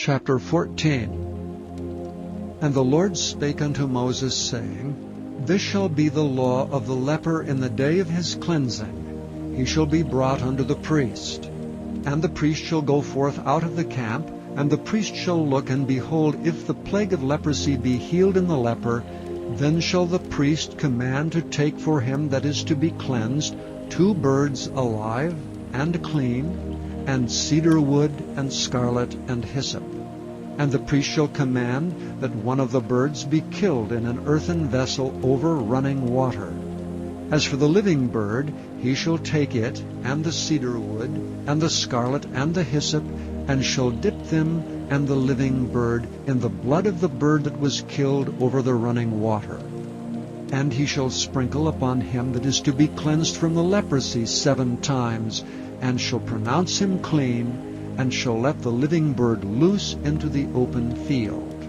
Chapter 14. And the Lord spake unto Moses, saying, This shall be the law of the leper in the day of his cleansing. He shall be brought unto the priest. And the priest shall go forth out of the camp, and the priest shall look, and behold, if the plague of leprosy be healed in the leper, then shall the priest command to take for him that is to be cleansed 2 birds alive and clean, and cedar wood, and scarlet, and hyssop. And the priest shall command that one of the birds be killed in an earthen vessel over running water. As for the living bird, he shall take it, and the cedar wood, and the scarlet, and the hyssop, and shall dip them and the living bird in the blood of the bird that was killed over the running water. And he shall sprinkle upon him that is to be cleansed from the leprosy 7 times, and shall pronounce him clean, and shall let the living bird loose into the open field.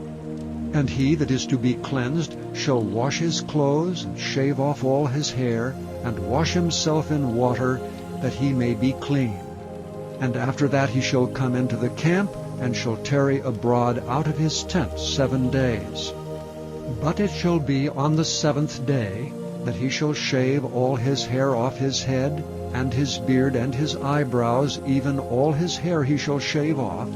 And he that is to be cleansed shall wash his clothes, and shave off all his hair, and wash himself in water, that he may be clean. And after that he shall come into the camp, and shall tarry abroad out of his tent 7 days. But it shall be on the 7th day that he shall shave all his hair off his head, and his beard, and his eyebrows, even all his hair he shall shave off.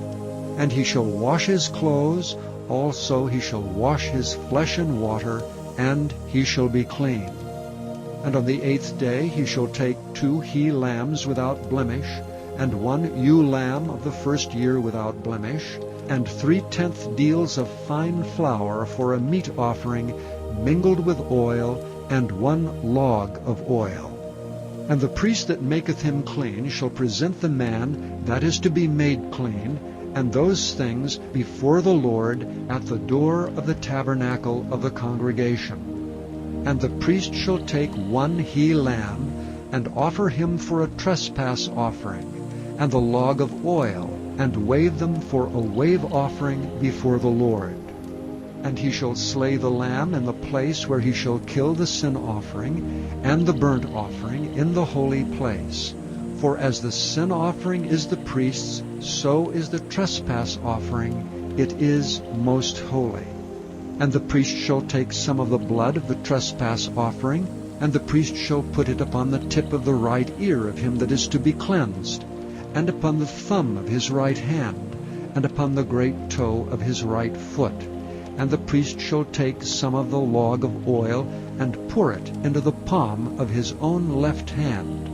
And he shall wash his clothes, also he shall wash his flesh in water, and he shall be clean. And on the 8th day he shall take 2 he-lambs without blemish, and 1 ewe lamb of the first year without blemish, and 3/10 deals of fine flour for a meat offering mingled with oil, and 1 log of oil. And the priest that maketh him clean shall present the man that is to be made clean, and those things before the Lord at the door of the tabernacle of the congregation. And the priest shall take 1 he-lamb, and offer him for a trespass offering, and the log of oil, and wave them for a wave offering before the Lord. And he shall slay the lamb in the place where he shall kill the sin offering and the burnt offering in the holy place. For as the sin offering is the priest's, so is the trespass offering. It is most holy. And the priest shall take some of the blood of the trespass offering, and the priest shall put it upon the tip of the right ear of him that is to be cleansed, and upon the thumb of his right hand, and upon the great toe of his right foot. And the priest shall take some of the log of oil, and pour it into the palm of his own left hand.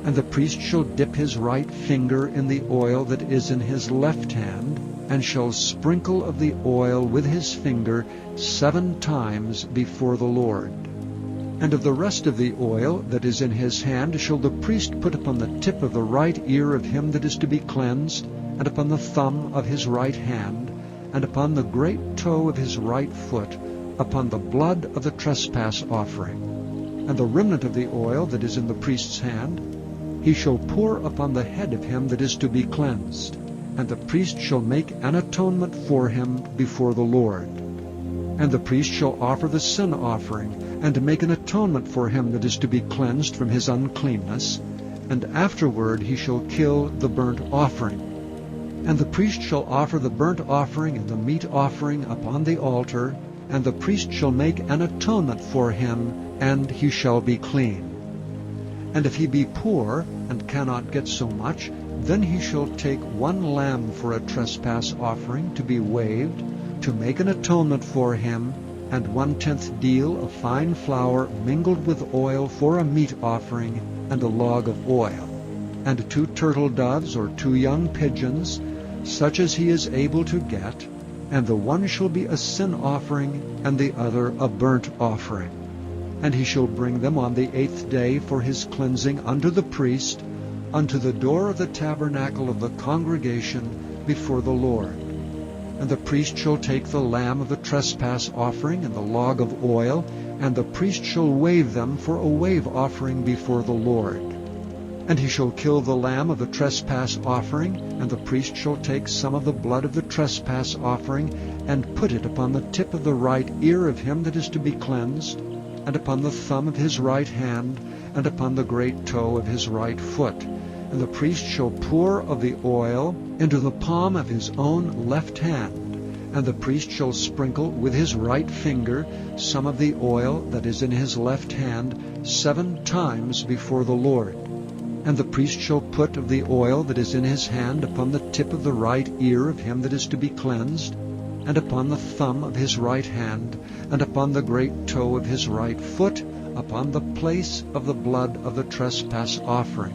And the priest shall dip his right finger in the oil that is in his left hand, and shall sprinkle of the oil with his finger 7 times before the Lord. And of the rest of the oil that is in his hand shall the priest put upon the tip of the right ear of him that is to be cleansed, and upon the thumb of his right hand, and upon the great toe of his right foot, upon the blood of the trespass offering. And the remnant of the oil that is in the priest's hand he shall pour upon the head of him that is to be cleansed, and the priest shall make an atonement for him before the Lord. And the priest shall offer the sin offering, and make an atonement for him that is to be cleansed from his uncleanness, and afterward he shall kill the burnt offering. And the priest shall offer the burnt offering and the meat offering upon the altar, and the priest shall make an atonement for him, and he shall be clean. And if he be poor, and cannot get so much, then he shall take 1 lamb for a trespass offering to be waved, to make an atonement for him, and 1/10 deal of fine flour mingled with oil for a meat offering, and a log of oil, and 2 turtle doves or 2 young pigeons, such as he is able to get, and the one shall be a sin offering, and the other a burnt offering. And he shall bring them on the 8th day for his cleansing unto the priest, unto the door of the tabernacle of the congregation before the Lord. And the priest shall take the lamb of the trespass offering and the log of oil, and the priest shall wave them for a wave offering before the Lord. And he shall kill the lamb of the trespass offering, and the priest shall take some of the blood of the trespass offering, and put it upon the tip of the right ear of him that is to be cleansed, and upon the thumb of his right hand, and upon the great toe of his right foot, And the priest shall pour of the oil into the palm of his own left hand, and the priest shall sprinkle with his right finger some of the oil that is in his left hand 7 times before the Lord. And the priest shall put of the oil that is in his hand upon the tip of the right ear of him that is to be cleansed, and upon the thumb of his right hand, and upon the great toe of his right foot, upon the place of the blood of the trespass offering.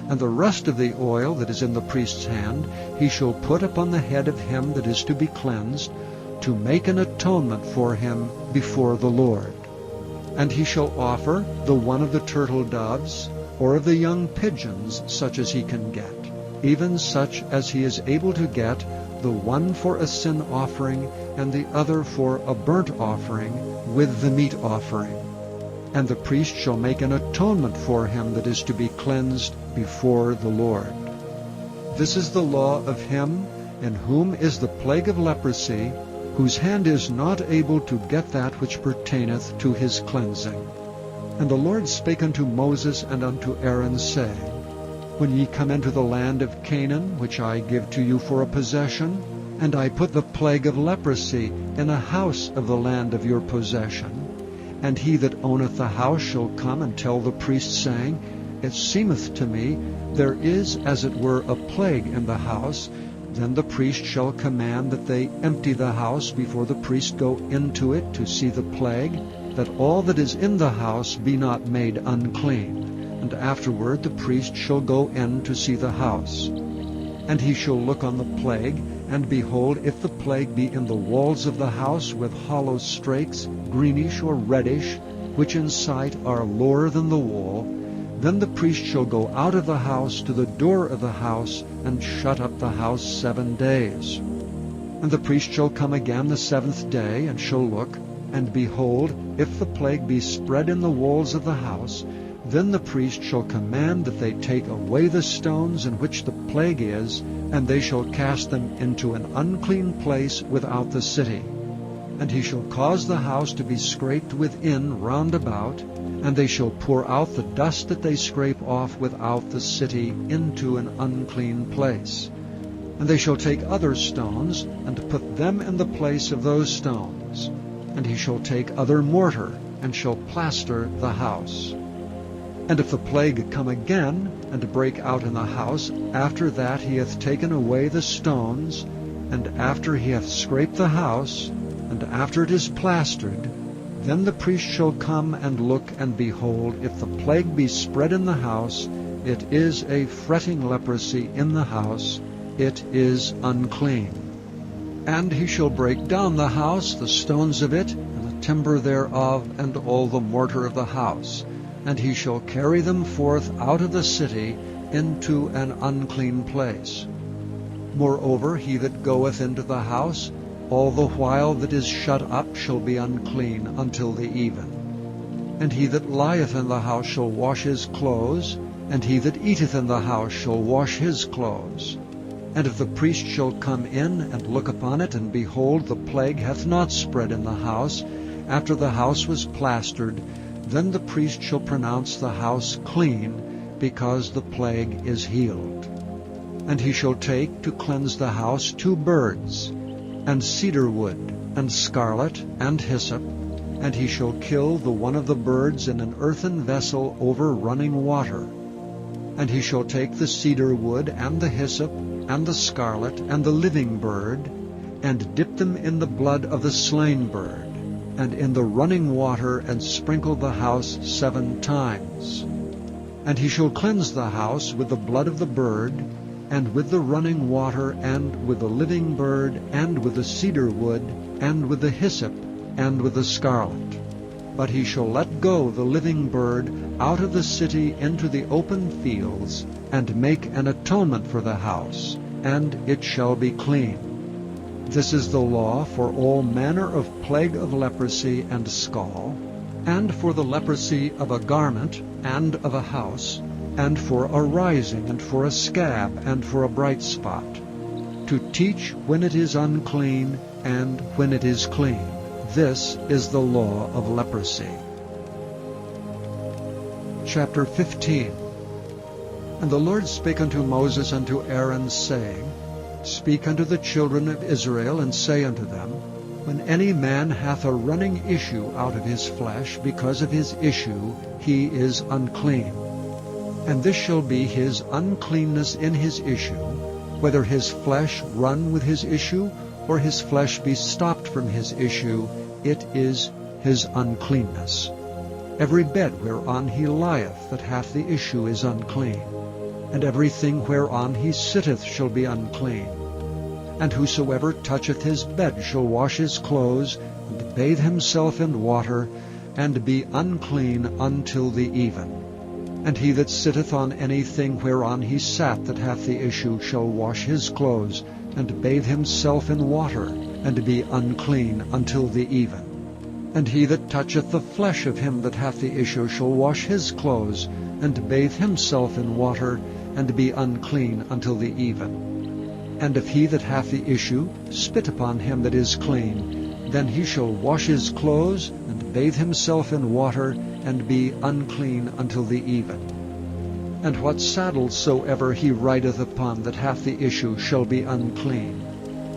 And the rest of the oil that is in the priest's hand he shall put upon the head of him that is to be cleansed, to make an atonement for him before the Lord. And he shall offer the one of the turtle doves, or of the young pigeons, such as he can get, even such as he is able to get, the one for a sin offering, and the other for a burnt offering, with the meat offering. And the priest shall make an atonement for him that is to be cleansed before the Lord. This is the law of him in whom is the plague of leprosy, whose hand is not able to get that which pertaineth to his cleansing. And the Lord spake unto Moses and unto Aaron, saying, When ye come into the land of Canaan, which I give to you for a possession, and I put the plague of leprosy in a house of the land of your possession, and he that owneth the house shall come and tell the priest, saying, It seemeth to me there is as it were a plague in the house, then the priest shall command that they empty the house before the priest go into it to see the plague, that all that is in the house be not made unclean. And afterward the priest shall go in to see the house. And he shall look on the plague, and behold, if the plague be in the walls of the house with hollow strakes, greenish or reddish, which in sight are lower than the wall, then the priest shall go out of the house to the door of the house, and shut up the house 7 days. And the priest shall come again the 7th day, and shall look, and behold, if the plague be spread in the walls of the house, then the priest shall command that they take away the stones in which the plague is, and they shall cast them into an unclean place without the city. And he shall cause the house to be scraped within round about, and they shall pour out the dust that they scrape off without the city into an unclean place. And they shall take other stones, and put them in the place of those stones. And he shall take other mortar, and shall plaster the house. And if the plague come again, and break out in the house, after that he hath taken away the stones, and after he hath scraped the house, and after it is plastered, then the priest shall come and look, and behold, if the plague be spread in the house, it is a fretting leprosy in the house, it is unclean. And he shall break down the house, the stones of it, and the timber thereof, and all the mortar of the house, and he shall carry them forth out of the city into an unclean place. Moreover, he that goeth into the house, all the while that is shut up, shall be unclean until the even. And he that lieth in the house shall wash his clothes, and he that eateth in the house shall wash his clothes. And if the priest shall come in and look upon it, and behold, the plague hath not spread in the house, after the house was plastered, then the priest shall pronounce the house clean, because the plague is healed. And he shall take to cleanse the house 2 birds, and cedar wood, and scarlet, and hyssop, and he shall kill the one of the birds in an earthen vessel over running water. And he shall take the cedar wood, and the hyssop, and the scarlet, and the living bird, and dip them in the blood of the slain bird, and in the running water, and sprinkle the house 7 times. And he shall cleanse the house with the blood of the bird, and with the running water, and with the living bird, and with the cedar wood, and with the hyssop, and with the scarlet. But he shall let go the living bird out of the city into the open fields, and make an atonement for the house, and it shall be clean. This is the law for all manner of plague of leprosy and scall, and for the leprosy of a garment, and of a house, and for a rising, and for a scab, and for a bright spot, to teach when it is unclean, and when it is clean. This is the law of leprosy. Chapter 15. And the Lord spake unto Moses and to Aaron, saying, Speak unto the children of Israel, and say unto them, When any man hath a running issue out of his flesh, because of his issue he is unclean. And this shall be his uncleanness in his issue, whether his flesh run with his issue, or his flesh be stopped from his issue, it is his uncleanness. Every bed whereon he lieth that hath the issue is unclean, and everything whereon he sitteth shall be unclean. And whosoever toucheth his bed shall wash his clothes, and bathe himself in water, and be unclean until the even. And he that sitteth on anything whereon he sat that hath the issue shall wash his clothes, and bathe himself in water, and be unclean until the even. And he that toucheth the flesh of him that hath the issue shall wash his clothes, and bathe himself in water, and be unclean until the even. And if he that hath the issue spit upon him that is clean, then he shall wash his clothes, and bathe himself in water, and be unclean until the even. And what saddle soever he rideth upon that hath the issue shall be unclean.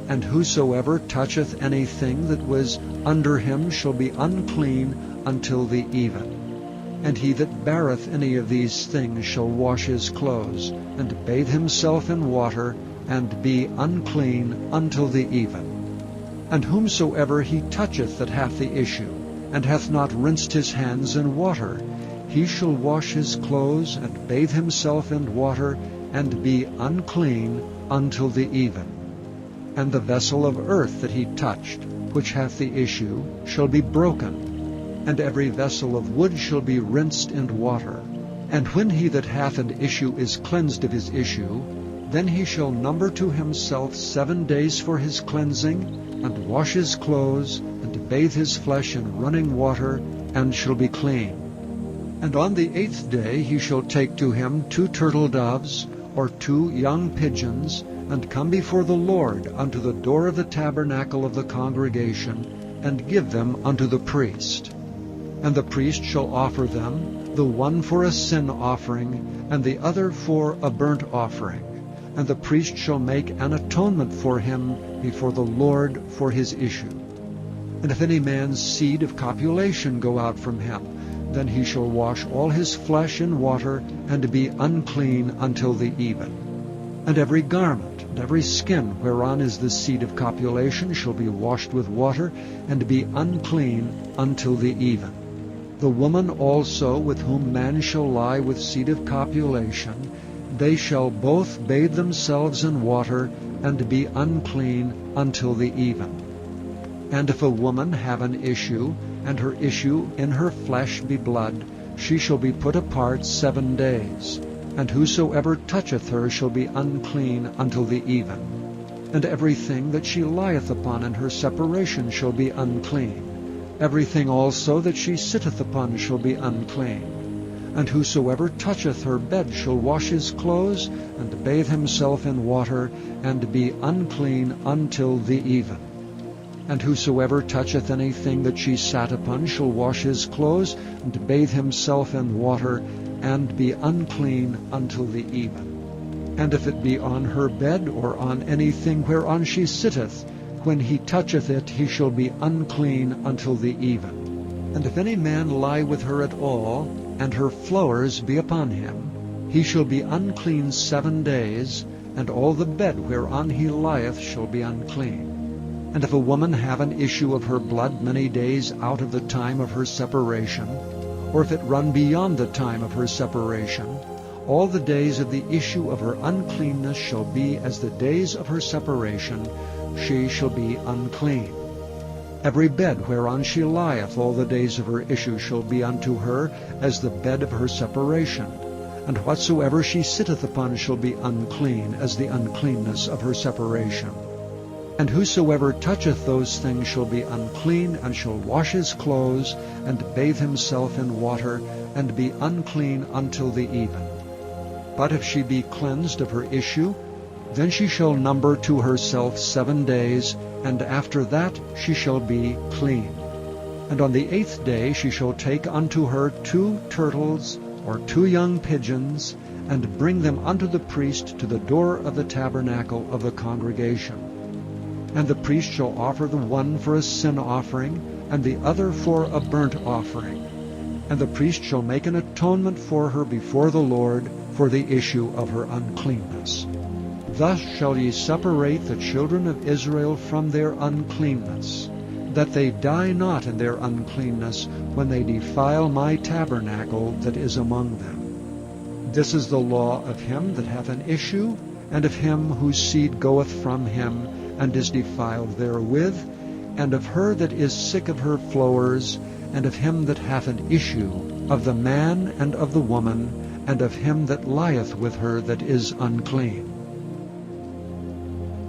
And whosoever toucheth anything that was under him shall be unclean until the even. And he that beareth any of these things shall wash his clothes, and bathe himself in water, and be unclean until the even. And whomsoever he toucheth that hath the issue, and hath not rinsed his hands in water, he shall wash his clothes, and bathe himself in water, and be unclean until the even. And the vessel of earth that he touched, which hath the issue, shall be broken, and every vessel of wood shall be rinsed in water. And when he that hath an issue is cleansed of his issue, then he shall number to himself 7 days for his cleansing, and wash his clothes, and bathe his flesh in running water, and shall be clean. And on the 8th day he shall take to him 2 turtle doves, or 2 young pigeons, and come before the Lord unto the door of the tabernacle of the congregation, and give them unto the priest. And the priest shall offer them, the one for a sin offering, and the other for a burnt offering. And the priest shall make an atonement for him before the Lord for his issue. And if any man's seed of copulation go out from him, then he shall wash all his flesh in water, and be unclean until the even. And every garment and every skin whereon is the seed of copulation shall be washed with water, and be unclean until the even. The woman also with whom man shall lie with seed of copulation, they shall both bathe themselves in water, and be unclean until the even. And if a woman have an issue, and her issue in her flesh be blood, she shall be put apart 7 days. And whosoever toucheth her shall be unclean until the even. And everything that she lieth upon in her separation shall be unclean. Everything also that she sitteth upon shall be unclean. And whosoever toucheth her bed shall wash his clothes, and bathe himself in water, and be unclean until the even. And whosoever toucheth anything that she sat upon shall wash his clothes, and bathe himself in water, and be unclean until the even. And if it be on her bed, or on anything whereon she sitteth, when he toucheth it, he shall be unclean until the even. And if any man lie with her at all, and her flowers be upon him, he shall be unclean 7 days, and all the bed whereon he lieth shall be unclean. And if a woman have an issue of her blood many days out of the time of her separation, or if it run beyond the time of her separation, all the days of the issue of her uncleanness shall be as the days of her separation, she shall be unclean. Every bed whereon she lieth all the days of her issue shall be unto her as the bed of her separation, and whatsoever she sitteth upon shall be unclean as the uncleanness of her separation. And whosoever toucheth those things shall be unclean, and shall wash his clothes, and bathe himself in water, and be unclean until the even. But if she be cleansed of her issue, then she shall number to herself 7 days, and after that she shall be clean. And on the 8th day she shall take unto her 2 turtles, or 2 young pigeons, and bring them unto the priest to the door of the tabernacle of the congregation. And the priest shall offer the one for a sin offering, and the other for a burnt offering. And the priest shall make an atonement for her before the Lord for the issue of her uncleanness. Thus shall ye separate the children of Israel from their uncleanness, that they die not in their uncleanness when they defile my tabernacle that is among them. This is the law of him that hath an issue, and of him whose seed goeth from him, and is defiled therewith, and of her that is sick of her flowers, and of him that hath an issue, of the man and of the woman, and of him that lieth with her that is unclean.